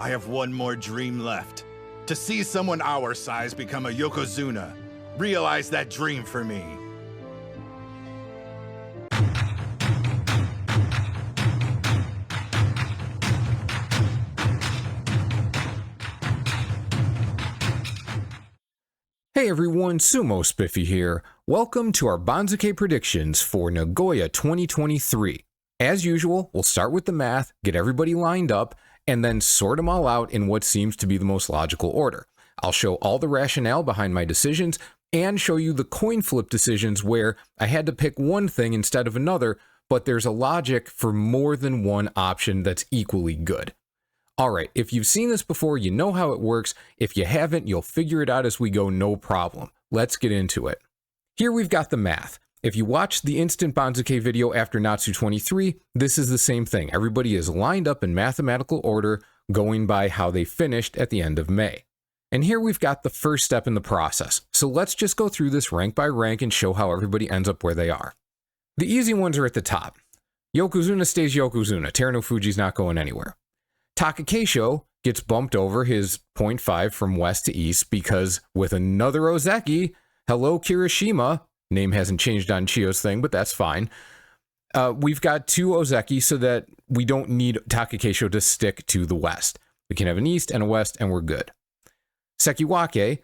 I have one more dream left. To see someone our size become a Yokozuna. Realize that dream for me. Hey everyone, Sumo Spiffy here. Welcome to our Banzuke predictions for Nagoya 2023. As usual, we'll start with the math, get everybody lined up, and then sort them all out in what seems to be the most logical order. I'll show all the rationale behind my decisions and show you the coin flip decisions where I had to pick one thing instead of another, but there's a logic for more than one option that's equally good. Alright, if you've seen this before, you know how it works. If you haven't, you'll figure it out as we go, no problem. Let's get into it. Here we've got the math. If you watched the instant Banzuke video after Natsu 23, this is the same thing. Everybody is lined up in mathematical order, going by how they finished at the end of May. And here we've got the first step in the process. So let's just go through this rank by rank and show how everybody ends up where they are. The easy ones are at the top. Yokozuna stays Yokozuna. Terunofuji's not going anywhere. Takakeisho gets bumped over his 0.5 from west to east because with another Ozeki, hello Kirishima, name hasn't changed on Chiyo's thing, but that's fine. We've got two Ozeki so that we don't need Takakeisho to stick to the west. We can have an east and a west and we're good. Sekiwake,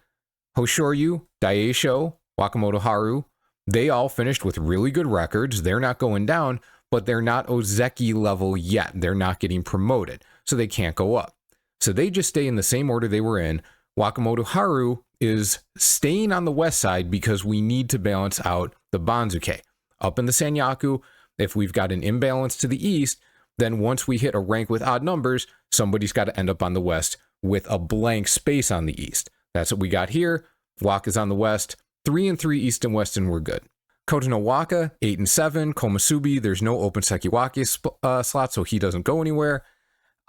Hoshoryu, Daisho, Wakamoto Haru, they all finished with really good records. They're not going down, but they're not Ozeki level yet. They're not getting promoted, so they can't go up. So they just stay in the same order they were in. Wakamoto Haru is staying on the west side because we need to balance out the Banzuke. Up in the Sanyaku, if we've got an imbalance to the east, then once we hit a rank with odd numbers, somebody's got to end up on the west with a blank space on the east. That's what we got here. Waka is on the west. 3 and 3 east and west, and we're good. Kotonowaka, 8 and 7. Komusubi, there's no open Sekiwake slot, so he doesn't go anywhere.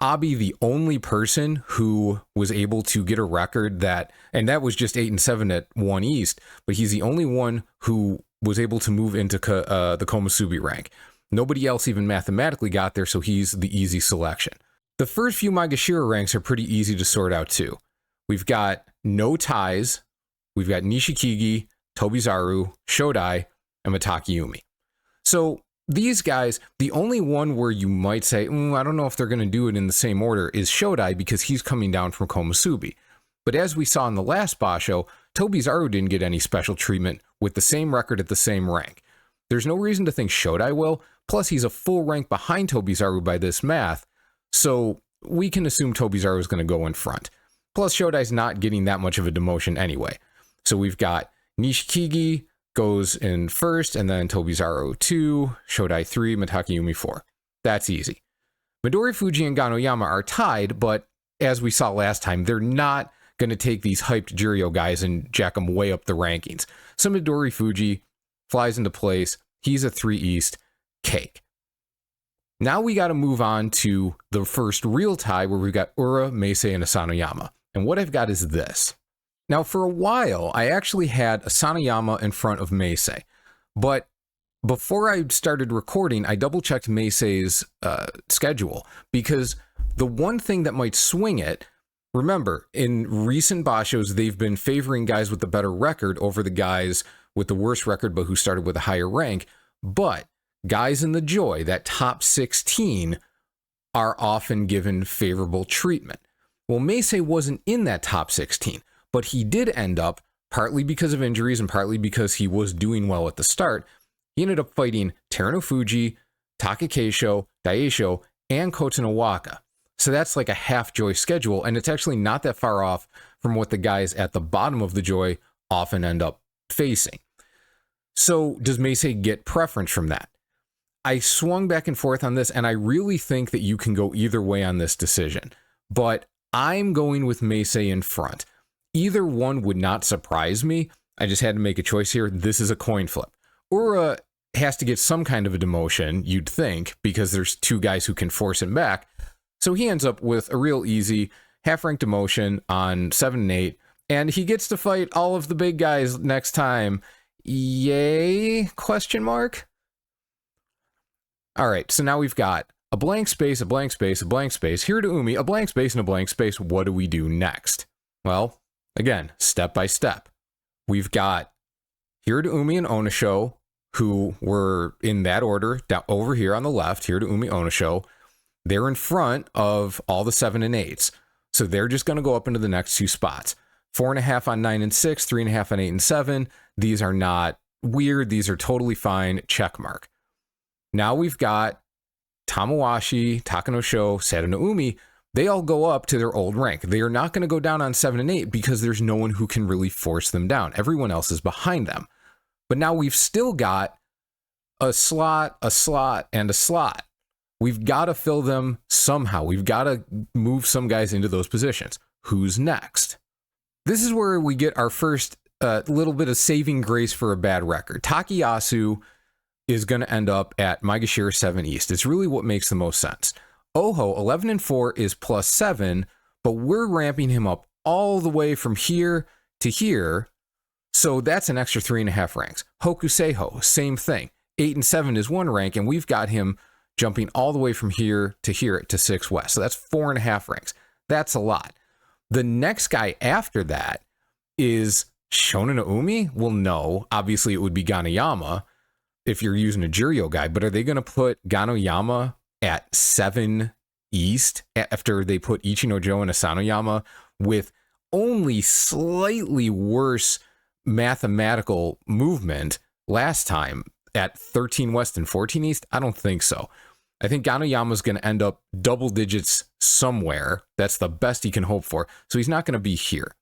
Abi, the only person who was able to get a record and that was just 8 and 7 at 1 East, but he's the only one who was able to move into the Komusubi rank. Nobody else even mathematically got there, so he's the easy selection. The first few Maegashira ranks are pretty easy to sort out too. We've got no ties, we've got Nishikigi, Tobizaru, Shodai, and Matakayumi. So these guys, the only one where you might say, I don't know if they're going to do it in the same order is Shodai because he's coming down from Komusubi. But as we saw in the last Basho, Tobizaru didn't get any special treatment with the same record at the same rank. There's no reason to think Shodai will, plus he's a full rank behind Tobizaru by this math, so we can assume Tobizaru is going to go in front. Plus Shodai's not getting that much of a demotion anyway. So we've got Nishikigi goes in first, and then Tobizaru 2, Shodai 3, Matakayumi 4. That's easy. Midori Fuji and Ganoyama are tied, but as we saw last time, they're not going to take these hyped JURYO guys and jack them way up the rankings. So Midori Fuji flies into place. He's a 3 East. Cake. Now we got to move on to the first real tie where we've got Ura, Meisei, and Asanoyama. And what I've got is this. Now, for a while, I actually had Asanoyama in front of Meisei, but before I started recording, I double-checked Meisei's schedule, because the one thing that might swing it, remember, in recent Bashos, they've been favoring guys with the better record over the guys with the worst record, but who started with a higher rank, but guys in the Joy, that top 16, are often given favorable treatment. Well, Meisei wasn't in that top 16. But he did end up, partly because of injuries and partly because he was doing well at the start, he ended up fighting Terunofuji, Takakeisho, Daisho, and Kotonowaka. So that's like a half Joy schedule, and it's actually not that far off from what the guys at the bottom of the Joy often end up facing. So does Meisei get preference from that? I swung back and forth on this, and I really think that you can go either way on this decision. But I'm going with Meisei in front. Either one would not surprise me. I just had to make a choice here. This is a coin flip. Ura has to get some kind of a demotion, you'd think, because there's two guys who can force him back. So he ends up with a real easy half-rank demotion on 7 and 8, and he gets to fight all of the big guys next time. Yay? Question mark? All right, so now we've got a blank space, a blank space, a blank space, Hiradoumi, a blank space, and a blank space. What do we do next? Well, again, step by step. We've got Hiradoumi and Onisho, who were in that order, down over here on the left, Hiradoumi, Onisho. They're in front of all the 7 and 8s. So they're just going to go up into the next 2 spots. 4.5 on 9 and 6, 3.5 on 8 and 7. These are not weird. These are totally fine. Check mark. Now we've got Tamawashi, Takanosho, Sadanoumi. They all go up to their old rank. They are not going to go down on 7 and 8 because there's no one who can really force them down. Everyone else is behind them. But now we've still got a slot, and a slot. We've got to fill them somehow. We've got to move some guys into those positions. Who's next? This is where we get our first little bit of saving grace for a bad record. Takayasu is going to end up at Maegashira 7 East. It's really what makes the most sense. Oho, 11 and 4 is +7, but we're ramping him up all the way from here to here. So that's an extra 3.5 ranks. Hokuseiho, same thing. 8 and 7 is 1 rank, and we've got him jumping all the way from here to 6 West. So that's 4.5 ranks. That's a lot. The next guy after that is Shonen Umi? Well, no. Obviously, it would be Ganoyama if you're using a JURYO guy, but are they going to put Ganoyama at 7 East after they put Ichinojo and Asanoyama with only slightly worse mathematical movement last time at 13 West and 14 East? I don't think so. I think Ganoyama's going to end up double digits somewhere. That's the best he can hope for. So he's not going to be here.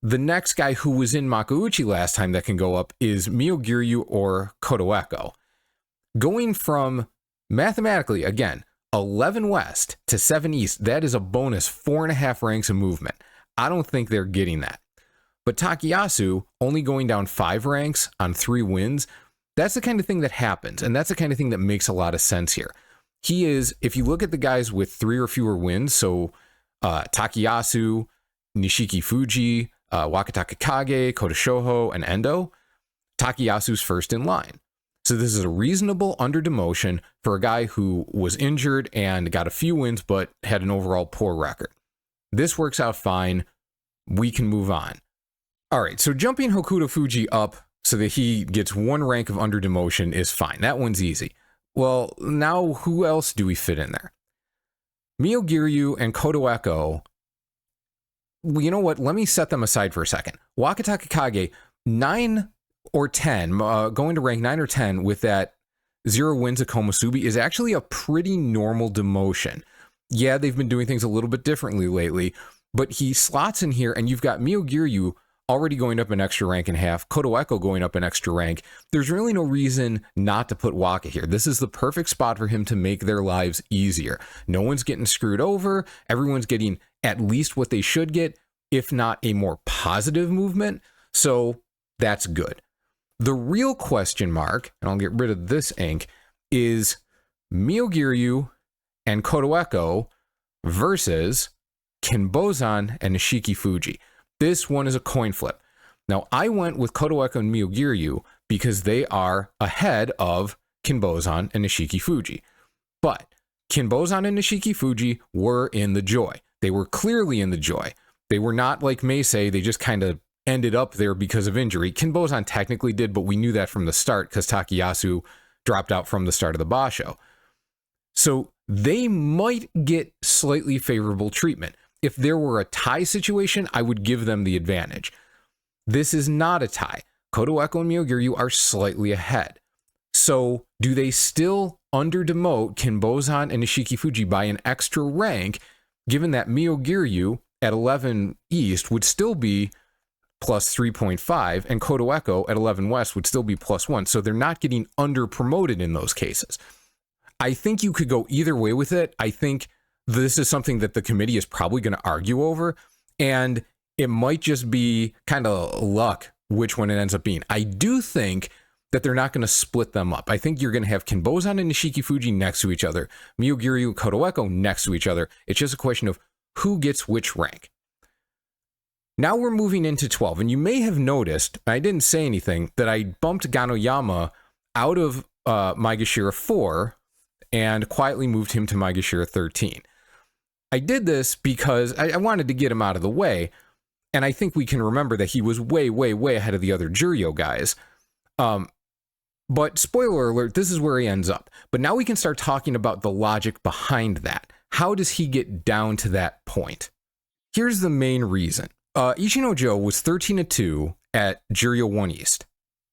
The next guy who was in Makuuchi last time that can go up is Myogiryu or Kotoeko. Going from, mathematically, again, 11 West to 7 East, that is a bonus 4.5 ranks of movement. I don't think they're getting that. But Takayasu, only going down 5 ranks on 3 wins, that's the kind of thing that happens, and that's the kind of thing that makes a lot of sense here. He is, if you look at the guys with 3 or fewer wins, so Takayasu, Nishiki Fuji, Wakataka Kage, Kota Shoho, and Endo, Takayasu's first in line. So this is a reasonable under demotion for a guy who was injured and got a few wins, but had an overall poor record. This works out fine. We can move on. All right, so jumping Hokuto Fuji up so that he gets 1 rank of under demotion is fine. That one's easy. Well, now who else do we fit in there? Myogiryu and Kotoeko. Well, you know what? Let me set them aside for a second. Wakataka Kage, 9 or 10, going to rank 9 or 10 with that 0 wins of Komusubi is actually a pretty normal demotion. Yeah, they've been doing things a little bit differently lately, but he slots in here, and you've got Myogiryu already going up an extra rank and a half, Kotoeko going up an extra rank. There's really no reason not to put Waka here. This is the perfect spot for him to make their lives easier. No one's getting screwed over. Everyone's getting at least what they should get, if not a more positive movement. So that's good. The real question mark, and I'll get rid of this ink, is Myogiryu and Kotoeko versus Kinbozan and Nishiki Fuji. This one is a coin flip. Now, I went with Kotoeko and Myogiryu because they are ahead of Kinbozan and Nishiki Fuji. But Kinbozan and Nishiki Fuji were in the Joy. They were clearly in the Joy. They were not like Meisei. They just kind of ended up there because of injury. Kinbozan technically did, but we knew that from the start because Takayasu dropped out from the start of the Basho. So they might get slightly favorable treatment. If there were a tie situation, I would give them the advantage. This is not a tie. Kotoeko and Myogiryu are slightly ahead. So do they still under-demote Kinbozan and Nishiki Fuji by an extra rank, given that Myogiryu at 11 East would still be plus 3.5, and Kotoeko at 11 West would still be plus 1. So they're not getting under-promoted in those cases. I think you could go either way with it. I think this is something that the committee is probably going to argue over, and it might just be kind of luck which one it ends up being. I do think that they're not going to split them up. I think you're going to have Kinbozan and Nishiki Fuji next to each other, Myogiryu and Kotoeko next to each other. It's just a question of who gets which rank. Now we're moving into 12, and you may have noticed, I didn't say anything, that I bumped Ganoyama out of Maegashira 4 and quietly moved him to Maegashira 13. I did this because I wanted to get him out of the way, and I think we can remember that he was way, way, way ahead of the other JURYO guys. But spoiler alert, this is where he ends up. But now we can start talking about the logic behind that. How does he get down to that point? Here's the main reason. Ichino-jo was 13-2 at JURYO 1 East,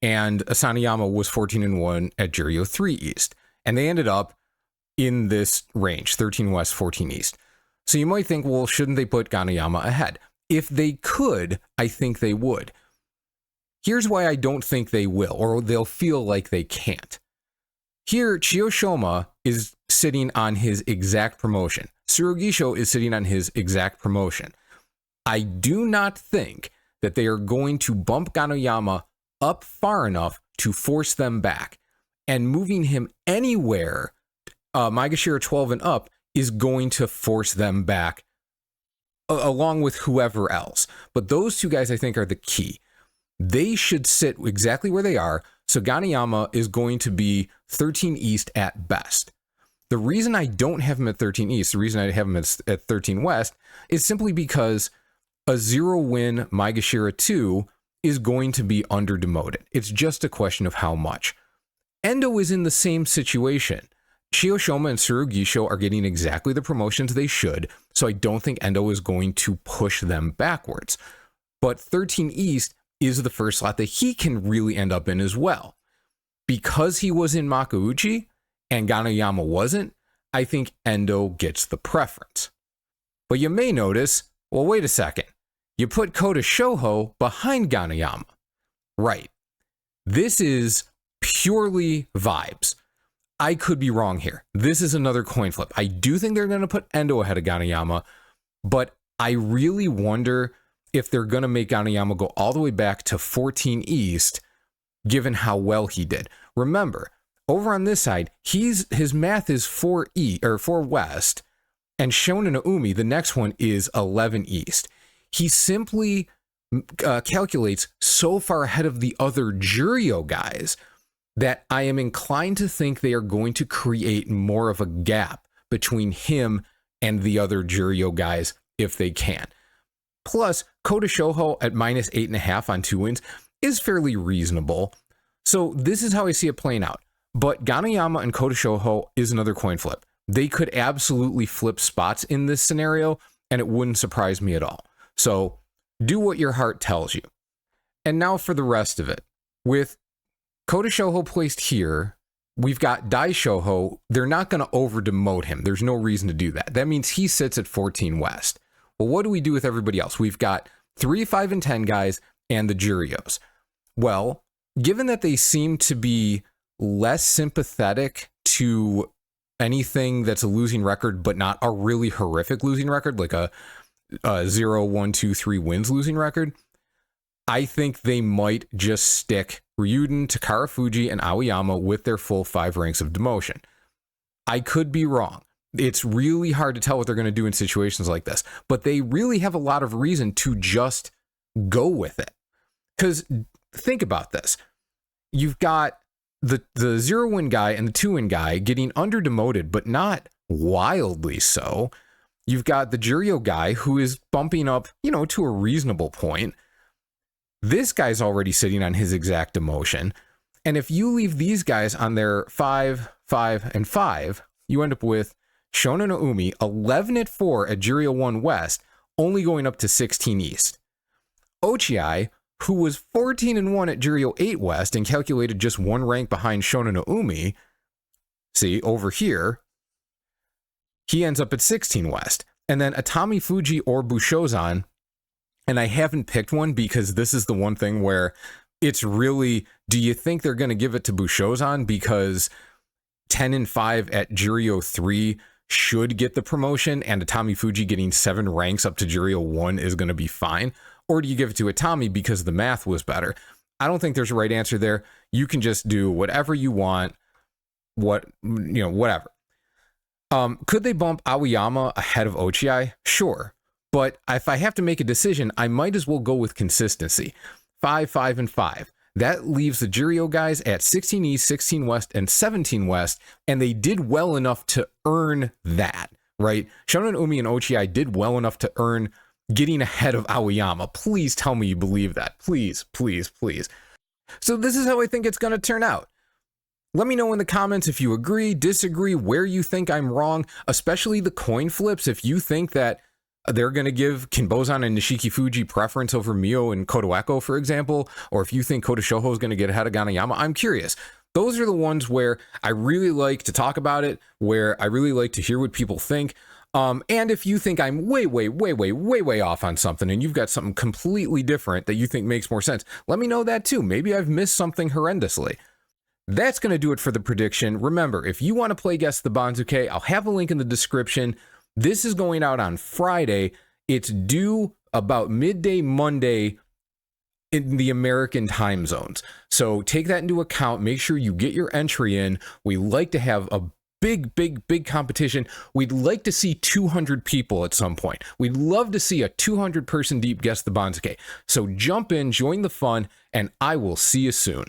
and Asaniyama was 14-1 at JURYO 3 East. And they ended up in this range, 13 West, 14 East. So you might think, well, shouldn't they put Ganayama ahead? If they could, I think they would. Here's why I don't think they will, or they'll feel like they can't. Here, Chiyoshoma is sitting on his exact promotion. Tsurugisho is sitting on his exact promotion. I do not think that they are going to bump Ganayama up far enough to force them back. And moving him anywhere, Maegashira 12 and up, is going to force them back along with whoever else. But those two guys, I think, are the key. They should sit exactly where they are. So Ganayama is going to be 13 East at best. The reason I don't have him at 13 East, the reason I have him at 13 West, is simply because a 0-win Maegashira 2 is going to be under-demoted. It's just a question of how much. Endo is in the same situation. Chiyoshoma and Tsurugisho are getting exactly the promotions they should, so I don't think Endo is going to push them backwards. But 13 East is the first slot that he can really end up in as well. Because he was in Makuuchi and Ganayama wasn't, I think Endo gets the preference. But you may notice, well, wait a second. You put Kota Shoho behind Ganayama. Right. This is purely vibes. I could be wrong here. This is another coin flip. I do think they're going to put Endo ahead of Ganayama, but I really wonder if they're going to make Ganayama go all the way back to 14 East, given how well he did. Remember, over on this side, his math is 4 West, and Shonen no Umi, the next one, is 11 East. He simply calculates so far ahead of the other JURYO guys that I am inclined to think they are going to create more of a gap between him and the other JURYO guys if they can. Plus, Kota Shoho at minus 8.5 on 2 wins is fairly reasonable. So this is how I see it playing out. But Ganayama and Kota Shoho is another coin flip. They could absolutely flip spots in this scenario, and it wouldn't surprise me at all. So do what your heart tells you. And now for the rest of it. With Kota Shoho placed here, we've got Dai Shoho. They're not going to over-demote him. There's no reason to do that. That means he sits at 14 West. Well, what do we do with everybody else? We've got 3, 5, and 10 guys and the JURYOs. Well, given that they seem to be less sympathetic to anything that's a losing record, but not a really horrific losing record, like a 0, 1, 2, 3 wins losing record, I think they might just stick Ryuden, Takara Fuji, and Aoyama with their full 5 ranks of demotion. I could be wrong. It's really hard to tell what they're going to do in situations like this, but they really have a lot of reason to just go with it. Because think about this. You've got the 0-win guy and the 2-win guy getting under-demoted, but not wildly so. You've got the JURYO guy who is bumping up, to a reasonable point. This guy's already sitting on his exact demotion. And if you leave these guys on their 5, 5, and 5, you end up with Shonen no Umi 11-4 at JURYO 1 West, only going up to 16 East. Ochiai, who was 14-1 at JURYO 8 West and calculated just 1 rank behind Shonen no Umi, see, over here, he ends up at 16 West. And then Atami Fuji or Bushozan, and I haven't picked one because this is the one thing where it's really, do you think they're going to give it to Bushozan because 10-5 at JURYO 3 should get the promotion and Atami Fuji getting 7 ranks up to JURYO 1 is going to be fine? Or do you give it to Atami because the math was better? I don't think there's a right answer there. You can just do whatever you want, whatever. Could they bump Aoyama ahead of Ochiai? Sure. But if I have to make a decision, I might as well go with consistency. 5, 5, and 5. That leaves the JURYO guys at 16 East, 16 West, and 17 West, and they did well enough to earn that, right? Shonen Umi and Ochi did well enough to earn getting ahead of Aoyama. Please tell me you believe that. Please, please, please. So this is how I think it's going to turn out. Let me know in the comments if you agree, disagree, where you think I'm wrong, especially the coin flips. If you think that they're going to give Kinbozan and Nishiki Fuji preference over Mio and Kotoeko, for example, or if you think Kota Shoho is going to get ahead of Ganayama, I'm curious. Those are the ones where I really like to talk about it, where I really like to hear what people think. And if you think I'm way off on something and you've got something completely different that you think makes more sense, let me know that too. Maybe I've missed something horrendously. That's going to do it for the prediction. Remember, if you want to play Guess the Banzuke, I'll have a link in the description. This is going out on Friday. It's due about midday Monday in the American time zones. So take that into account. Make sure you get your entry in. We like to have a big competition. We'd like to see 200 people at some point. We'd love to see a 200 person deep Guess the Banzuke. So jump in, join the fun, and I will see you soon.